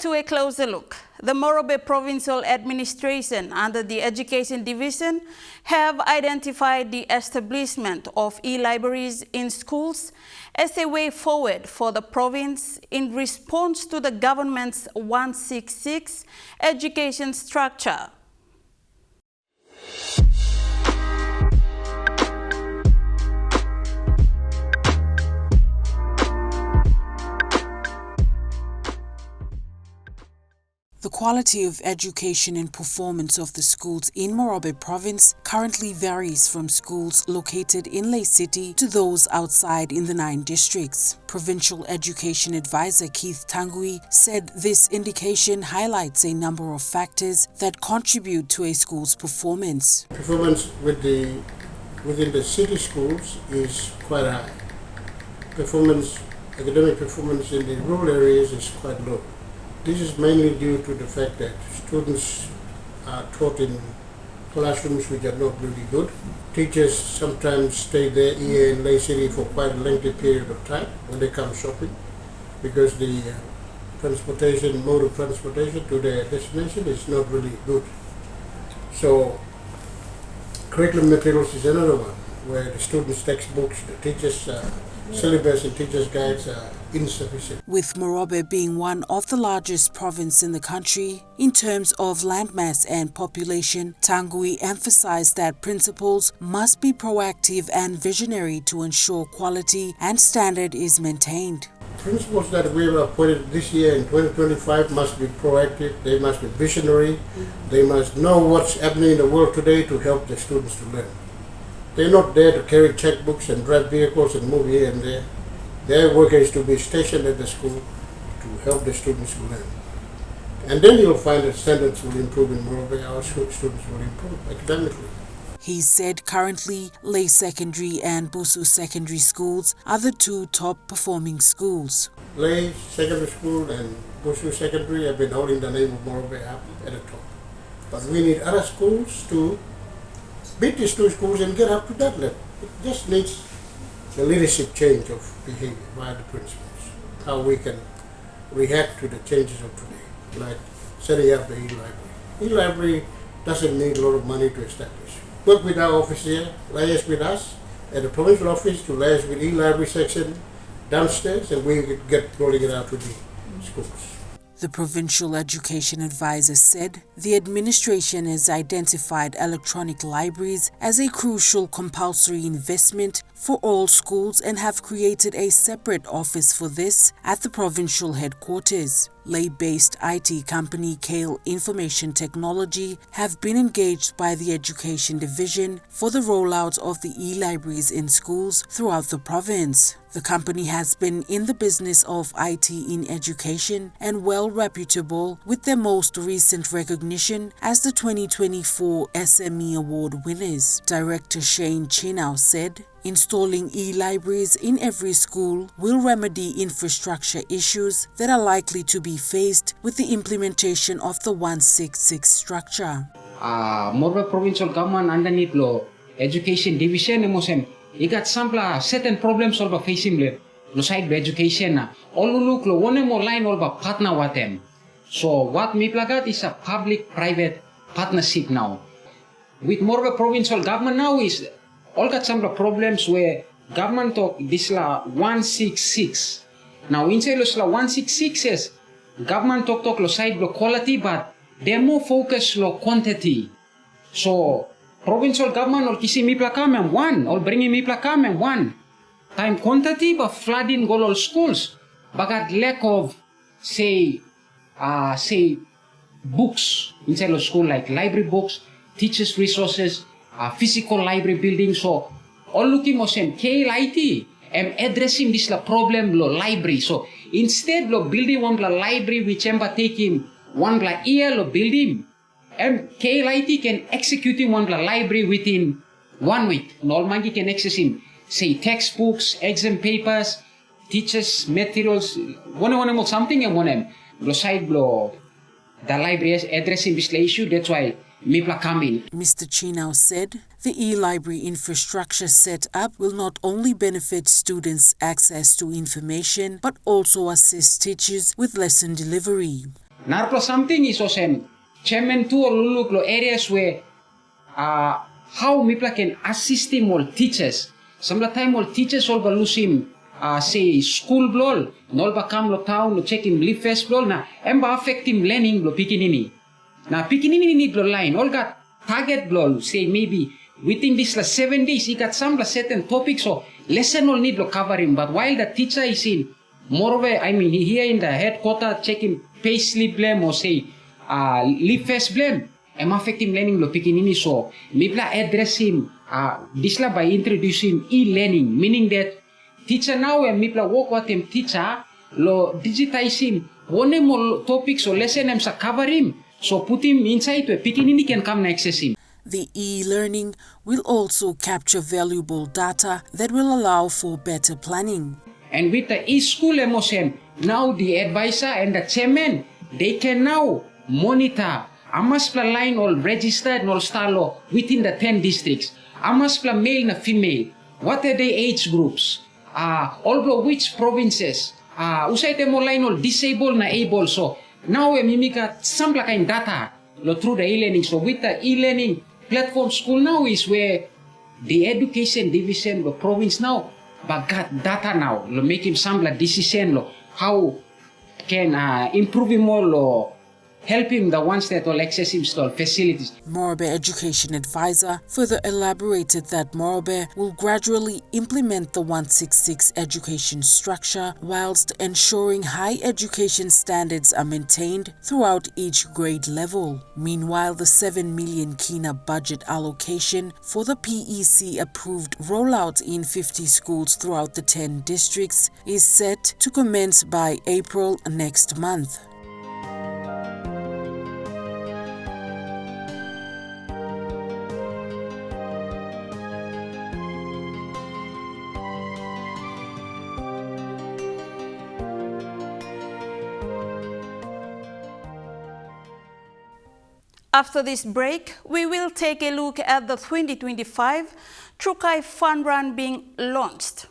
to a closer look. The Morobe Provincial Administration under the Education Division have identified the establishment of e-libraries in schools as a way forward for the province in response to the government's 166 education structure. The quality of education and performance of the schools in Morobe Province currently varies from schools located in Ley City to those outside in the 9 districts. Provincial Education Advisor Keith Tangui said this indication highlights a number of factors that contribute to a school's performance. Performance within the city schools is quite high. Academic performance in the rural areas is quite low. This is mainly due to the fact that students are taught in classrooms which are not really good. Teachers sometimes stay there here in Ley City for quite a lengthy period of time when they come shopping because the mode of transportation to their destination is not really good. So curriculum materials is another one where the students' textbooks, the teachers' syllabus and teachers' guides are insufficient. With Morobe being one of the largest provinces in the country in terms of landmass and population, Tangui emphasized that principals must be proactive and visionary to ensure quality and standard is maintained. Principals that we have appointed this year in 2025 must be proactive, they must be visionary, they must know what's happening in the world today to help the students to learn. They're not there to carry checkbooks and drive vehicles and move here and there. Their work is to be stationed at the school to help the students to learn. And then you'll find that standards will improve in Morobe, our students will improve academically. He said currently Ley Secondary and Busu Secondary Schools are the 2 top performing schools. Ley Secondary School and Busu Secondary have been holding the name of Morobe up at the top. But we need other schools to beat these 2 schools and get up to that level. It just needs the leadership change of behavior by the principals, how we can react to the changes of today, like setting up the e-library. E-library doesn't need a lot of money to establish. Work with our office here, liaise with us at the provincial office to liaise with e-library section downstairs, and we get rolling it out to the schools. The Provincial Education Advisor said the administration has identified electronic libraries as a crucial compulsory investment for all schools and have created a separate office for this at the provincial headquarters. Ley-based IT company Acl Information Technology have been engaged by the Education Division for the rollout of the e-libraries in schools throughout the province. The company has been in the business of IT in education and well reputable, with their most recent recognition as the 2024 SME Award winners. Director Shane Chinau said, installing e-libraries in every school will remedy infrastructure issues that are likely to be faced with the implementation of the 166 structure. Morobe provincial government underneath law education division emosem igat sampla certain problems solve facing lo side education na all look lo one more line all partner with them. So what me plagat is a public private partnership now with Morobe provincial government now is all got some problems where government talk this la 166. Now inside lo 166 says government talk lo side lo quality, but they're more focused lo quantity. So provincial government all kisi mi plakam one, all bringing mi plakam one. Time quantity but flooding all schools. Bagat lack of say books inside the school, like library books, teachers resources, physical library building. So all looking mo same KLIT am addressing this problem lo library. So instead lo building one library which emba taking one year lo building, and KLIT can executing one library within 1 week. All mangi can access him say textbooks, exam papers, teachers materials, one something and one lo side lo the library is addressing this issue. That's why MIPLA come in. Mr. Chinau said the e-library infrastructure set up will not only benefit students' access to information but also assist teachers with lesson delivery. Narko something is osem chairman to luluk lo areas where how mipla can assist him all teachers. Some time all teachers all lose him say school blol, nol ba kam lo town lo check him live first blol na emba affect him learning lo pikinini. Na pikinini need lo line all got target blol say maybe within this 7 days he got some certain topics so lesson all need lo cover him. But while the teacher is in more of a, I mean here in the headquarter checking pay slip blame or say live first blame. I'm affecting learning lo pikinini so mipla address him this la by introducing e-learning, meaning that teacher now and mipla work what him teacher lo digitize him one more topics or lesson em sa cover him so put him inside to a pikinini can come and access him. The e-learning will also capture valuable data that will allow for better planning. And with the e-school emotion, now the advisor and the chairman, they can now monitor Amaspla line all registered and all stalo within the 10 districts. Amaspla male na female. What are the age groups? Also which provinces? Usay mo line all disabled na able. So now we mimika some kind data through the e-learning. So with the e-learning platform school now is where the education division the province now but got data now make him some decision how can improve him all help him the ones that will access him to facilities. Morobe Education Advisor further elaborated that Morobe will gradually implement the 166 education structure whilst ensuring high education standards are maintained throughout each grade level. Meanwhile, the 7 million Kina budget allocation for the PEC approved rollout in 50 schools throughout the 10 districts is set to commence by April next month. After this break, we will take a look at the 2025 Trukai Fund Run being launched.